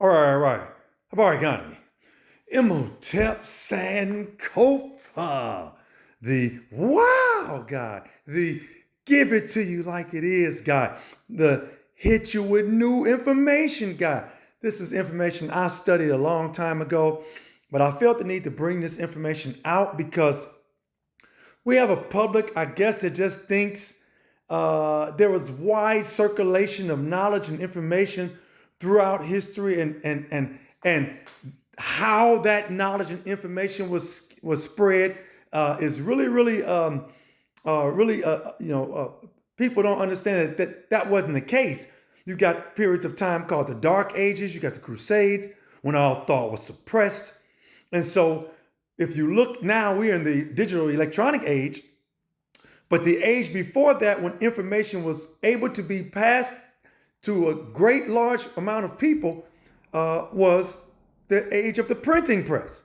All right. Habari Gani. Imhotep Sankofa. The wow guy. The give it to you like it is guy. The hit you with new information guy. This is information I studied a long time ago, but I felt the need to bring this information out because we have a public, I guess, that just thinks there was wide circulation of knowledge and information throughout history, and how that knowledge and information was spread is people don't understand that wasn't the case. You got periods of time called the Dark Ages. You got the Crusades when all thought was suppressed, and so if you look now, we're in the digital electronic age, but the age before that, when information was able to be passed to a great large amount of people, was the age of the printing press.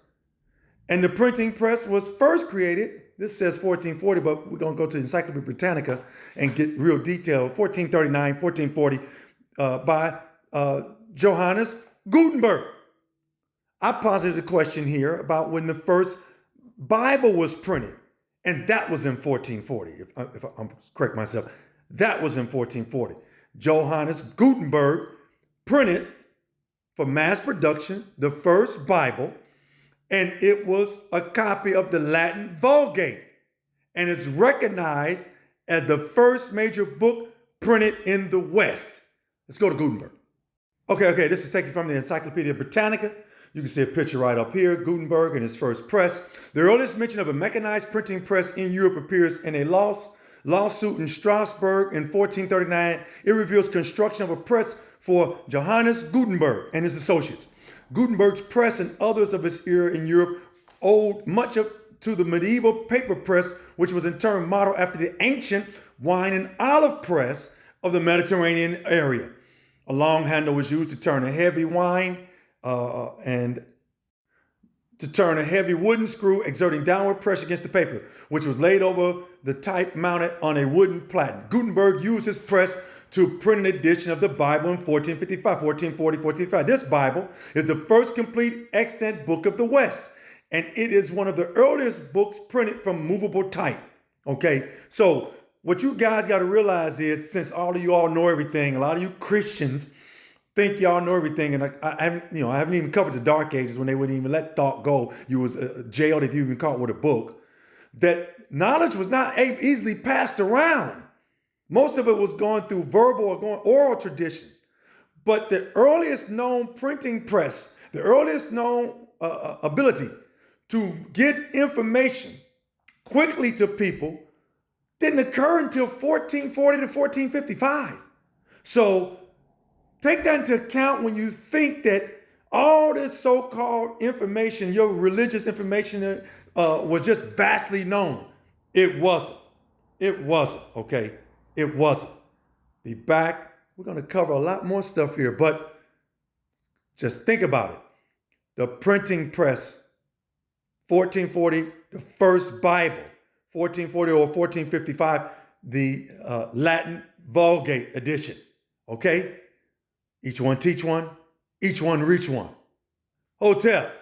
And the printing press was first created, this says 1440, but we're going to go to Encyclopedia Britannica and get real detail, 1439, 1440, by Johannes Gutenberg. I posited a question here about when the first Bible was printed, and that was in 1440. If I'm correct myself, that was in 1440. Johannes Gutenberg printed for mass production the first Bible, and it was a copy of the Latin Vulgate, and it's recognized as the first major book printed in the West. Let's go to Gutenberg. Okay, this is taken from the Encyclopedia Britannica. You can see a picture right up here, Gutenberg and his first press. The earliest mention of a mechanized printing press in Europe appears in a lawsuit in Strasbourg in 1439. It reveals construction of a press for Johannes Gutenberg and his associates. Gutenberg's press and others of his era in Europe owed much to the medieval paper press, which was in turn modeled after the ancient wine and olive press of the Mediterranean area. A long handle was used to turn a heavy wine and to turn a heavy wooden screw exerting downward pressure against the paper, which was laid over the type mounted on a wooden platen. Gutenberg used his press to print an edition of the Bible in 1455, 1440, 1455. This Bible is the first complete extant book of the West, and it is one of the earliest books printed from movable type. Okay, so what you guys got to realize is, since all of you all know everything, a lot of you Christians think y'all know everything, and I haven't even covered the Dark Ages when they wouldn't even let thought go. You was jailed if you even caught with a book. That knowledge was not easily passed around. Most of it was going through verbal or going oral traditions. But the earliest known printing press, the earliest known ability to get information quickly to people didn't occur until 1440 to 1455. So take that into account when you think that all this so-called information, your religious information, was just vastly known. It wasn't. It wasn't, okay? It wasn't. Be back. We're going to cover a lot more stuff here, but just think about it. The printing press, 1440, the first Bible, 1440 or 1455, the Latin Vulgate edition, okay? Each one teach one, each one reach one. Hotel.